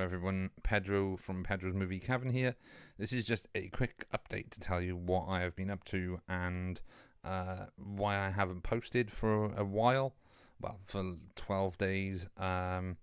everyone, Pedro from Pedro's Movie Cavern here. This is just a quick update to tell you what I have been up to and why I haven't posted for a while. Well, for 12 days. I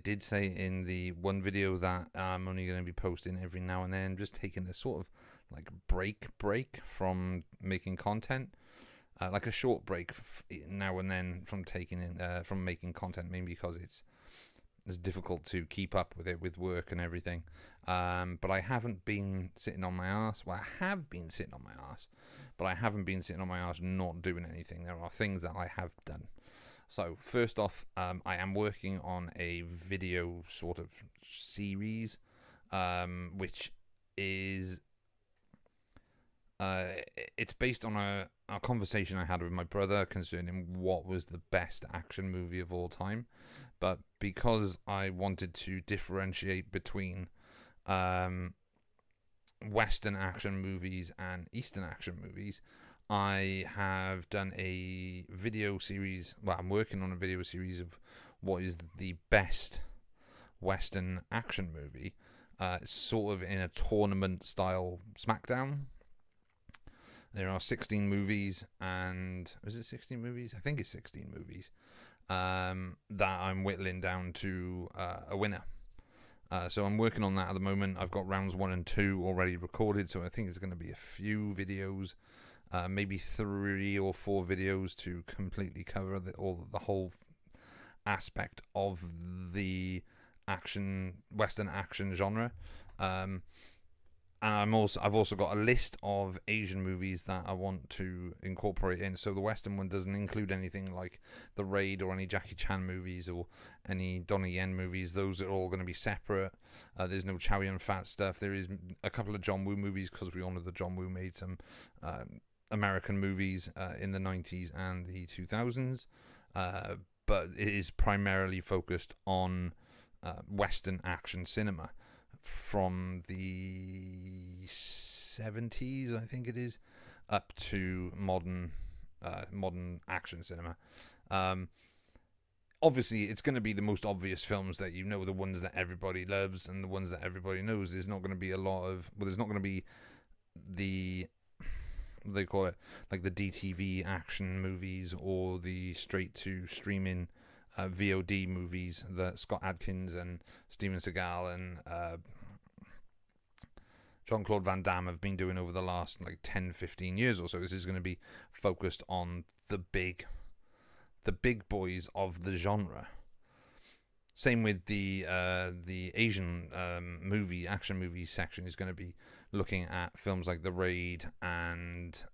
did say in the one video that I'm only going to be posting every now and then, just taking a sort of like break from making content. Like a short break now and then from from making content, mainly because it's difficult to keep up with it with work and everything. But I haven't been sitting on my ass. Well, I have been sitting on my ass, but I haven't been sitting on my ass not doing anything. There are things that I have done. So first off, I am working on a video sort of series, which is it's based on a conversation I had with my brother concerning what was the best action movie of all time. But because I wanted to differentiate between Western action movies and Eastern action movies, I have done a video series. Well, I'm working on a video series of what is the best Western action movie. It's sort of in a tournament style SmackDown. There are 16 movies, and is it 16 movies? I think it's 16 movies that I'm whittling down to a winner. So I'm working on that at the moment. I've got rounds 1 and 2 already recorded, so I think it's going to be a few videos, maybe 3 or 4 videos to completely cover the whole aspect of the Western action genre. And I've also got a list of Asian movies that I want to incorporate in. So the Western one doesn't include anything like The Raid or any Jackie Chan movies or any Donnie Yen movies. Those are all going to be separate. There's no Chow Yun-fat stuff. There is a couple of John Woo movies because we all know that John Woo made some American movies in the 90s and the 2000s. But it is primarily focused on Western action cinema from the 70s, I think it is, up to modern action cinema. Obviously, it's going to be the most obvious films that you know, the ones that everybody loves and the ones that everybody knows. There's not going to be there's not going to be the, what they call it, like the DTV action movies or the straight to streaming VOD movies that Scott Adkins and Steven Seagal and Jean-Claude Van Damme have been doing over the last 10-15 years or so. This is going to be focused on the big boys of the genre. Same with the Asian action movie section is going to be looking at films like The Raid and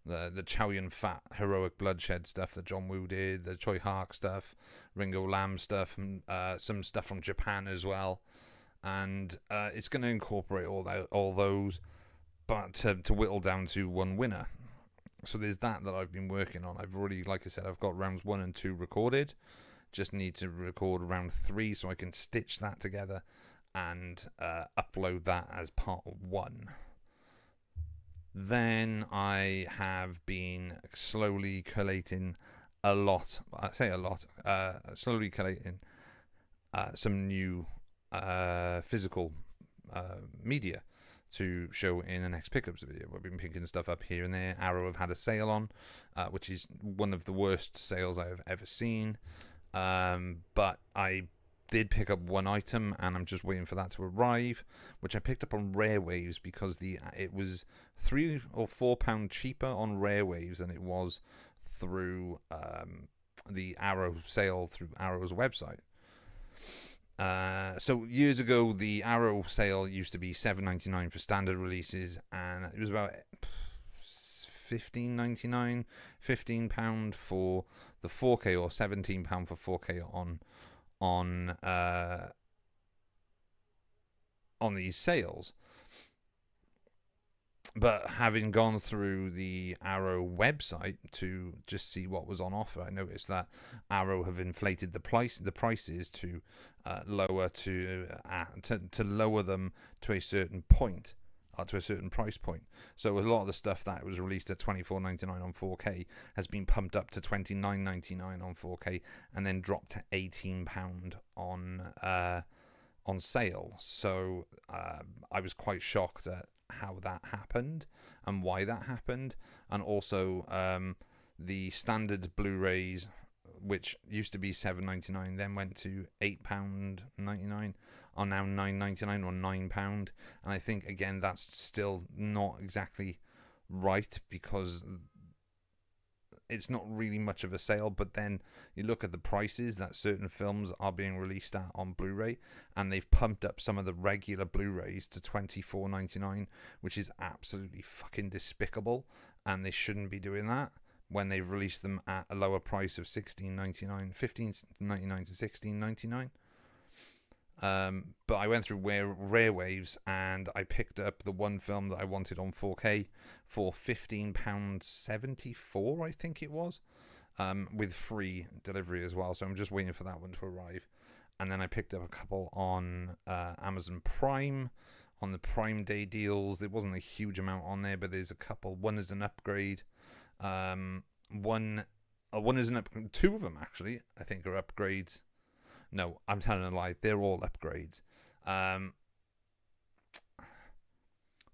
the Chow Yun-fat heroic bloodshed stuff that John Woo did, the Choi Hark stuff, Ringo Lam stuff, and some stuff from Japan as well. And it's going to incorporate all those, but to whittle down to one winner. So there's that I've been working on. I've already, like I said, I've got rounds 1 and 2 recorded. Just need to record round 3 so I can stitch that together and upload that as part 1. Then I have been slowly collating slowly collating some new physical media to show in the next pickups video. I've been picking stuff up here and there. Arrow have had a sale on, which is one of the worst sales I have ever seen. But I did pick up one item, and I'm just waiting for that to arrive, which I picked up on Rare Waves because it was £3 or £4 cheaper on Rare Waves than it was through the Arrow sale through Arrow's website. So years ago, the Arrow sale used to be $7.99 for standard releases, and it was about £15 for the 4K or £17 for 4K on these sales. But having gone through the Arrow website to just see what was on offer, I noticed that Arrow have inflated the prices to lower them to a certain point, to a certain price point. So a lot of the stuff that was released at $24.99 on 4K has been pumped up to $29.99 on 4K, and then dropped to £18 on on sale. So I was quite shocked at how that happened and why that happened. And also the standard Blu-rays, which used to be £7.99, then went to £8.99, are now £9.99 or £9. And I think, again, that's still not exactly right, because it's not really much of a sale. But then you look at the prices that certain films are being released at on Blu-ray, and they've pumped up some of the regular Blu-rays to £24.99, which is absolutely fucking despicable, and they shouldn't be doing that when they've released them at a lower price of £15.99 to £16.99. But I went through Rare Waves, and I picked up the one film that I wanted on 4K for £15.74, I think it was, with free delivery as well. So I'm just waiting for that one to arrive. And then I picked up a couple on Amazon Prime, on the Prime Day deals. There wasn't a huge amount on there, but there's a couple. One is an upgrade. One is an upgrade. Two of them, actually, I think, are upgrades. No, I'm telling a lie. They're all upgrades.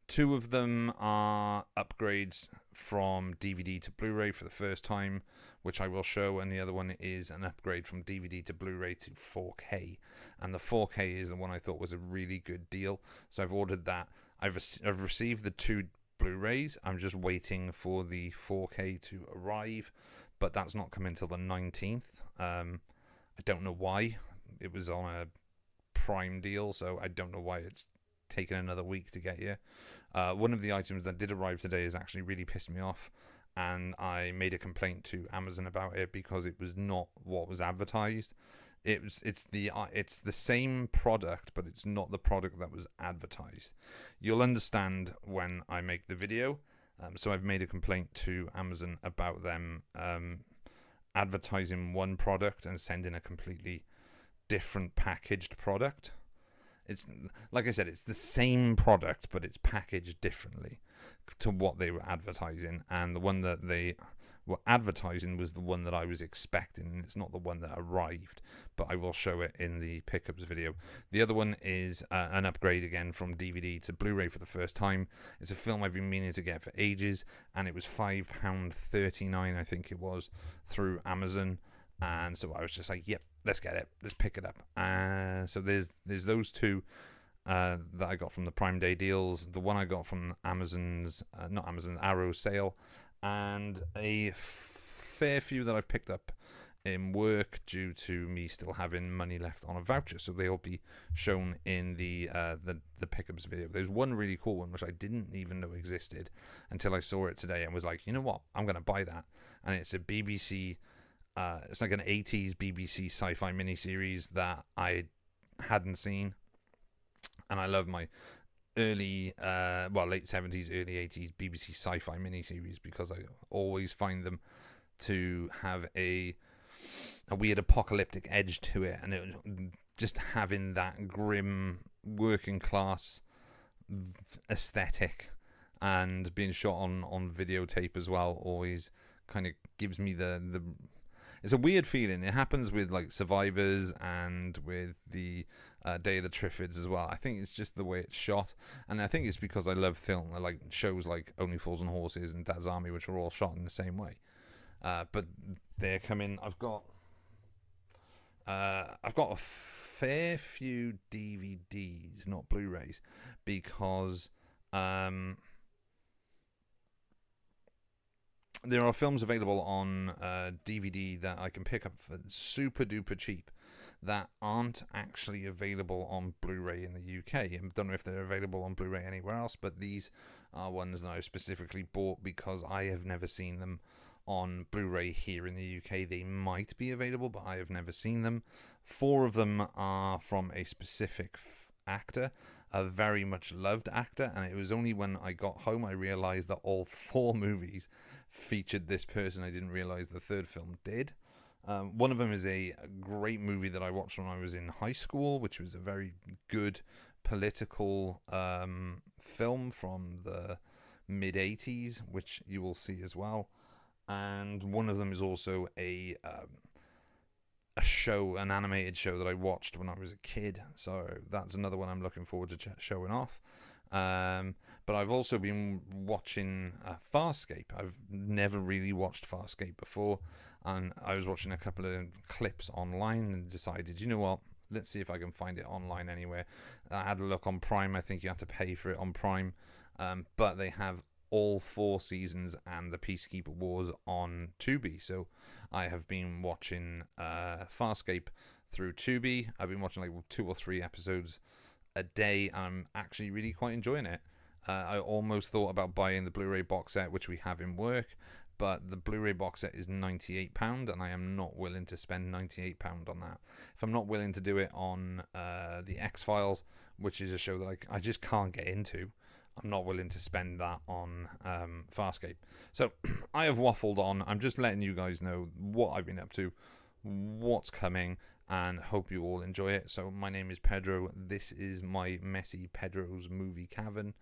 Two of them are upgrades from DVD to Blu-ray for the first time, which I will show, and the other one is an upgrade from DVD to Blu-ray to 4K. And the 4K is the one I thought was a really good deal, so I've ordered that. I've received the two Blu-rays. I'm just waiting for the 4K to arrive, but that's not coming until the 19th. I don't know why. It was on a Prime deal, so I don't know why it's taken another week to get here. One of the items that did arrive today has actually really pissed me off, and I made a complaint to Amazon about it because it was not what was advertised. It's the same product, but it's not the product that was advertised. You'll understand when I make the video. So I've made a complaint to Amazon about them advertising one product and sending a completely different packaged product. It's like I said, it's the same product, but it's packaged differently to what they were advertising, and the one that they were advertising was the one that I was expecting, and it's not the one that arrived, but I will show it in the pickups video. The other one is an upgrade again from DVD to Blu-ray for the first time. It's a film I've been meaning to get for ages, and it was £5.39, I think it was, through Amazon. And so I was just like, yep, let's get it. Let's pick it up. So there's those two that I got from the Prime Day deals. The one I got from Amazon's, not Amazon, Arrow sale. And a fair few that I've picked up in work due to me still having money left on a voucher. So they'll be shown in the pickups video. There's one really cool one which I didn't even know existed until I saw it today and was like, you know what? I'm going to buy that. And it's a BBC... it's like an 80s BBC sci-fi miniseries that I hadn't seen, and I love my late 70s, early 80s BBC sci-fi miniseries because I always find them to have a weird apocalyptic edge to it, and just having that grim working class aesthetic and being shot on videotape as well always kind of gives me the it's a weird feeling. It happens with like Survivors and with the Day of the Triffids as well. I think it's just the way it's shot, and I think it's because I love film. I like shows like Only Fools and Horses and Dad's Army, which are all shot in the same way. But they're coming. I've got a fair few DVDs, not Blu-rays, because there are films available on DVD that I can pick up for super duper cheap that aren't actually available on Blu-ray in the UK. I don't know if they're available on Blu-ray anywhere else, but these are ones that I've specifically bought because I have never seen them on Blu-ray here in the UK. They might be available, but I have never seen them. 4 of them are from a specific actor, a very much loved actor, and it was only when I got home I realised that all 4 movies featured this person. I didn't realise the third film did. One of them is a great movie that I watched when I was in high school, which was a very good political film from the mid-80s, which you will see as well. And one of them is also a an animated show that I watched when I was a kid. So that's another one I'm looking forward to showing off. But I've also been watching Farscape. I've never really watched Farscape before, and I was watching a couple of clips online and decided, you know what, let's see if I can find it online anywhere. I had a look on Prime. I think you have to pay for it on Prime, but they have all 4 seasons and the Peacekeeper Wars on Tubi. So I have been watching Farscape through Tubi. I've been watching like 2 or 3 episodes a day, and I'm actually really quite enjoying it. I almost thought about buying the Blu-ray box set, which we have in work, but the Blu-ray box set is £98, and I am not willing to spend £98 on that. If I'm not willing to do it on the X-Files, which is a show that I just can't get into, I'm not willing to spend that on Farscape. So I have waffled on. I'm just letting you guys know what I've been up to, what's coming, and hope you all enjoy it. So my name is Pedro. This is my messy PEDRO'S movie cavern.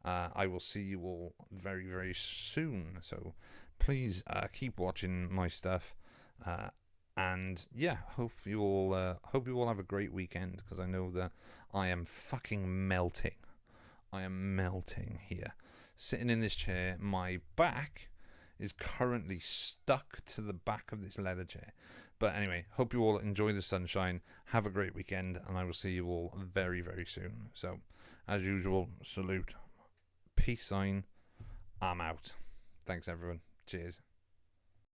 I will see you all very, very soon. So please keep watching my stuff. And yeah, hope you all have a great weekend, because I know that I am fucking melting. I am melting here. Sitting in this chair, my back is currently stuck to the back of this leather chair. But anyway, hope you all enjoy the sunshine. Have a great weekend, and I will see you all very, very soon. So, as usual, salute. Peace sign. I'm out. Thanks, everyone. Cheers.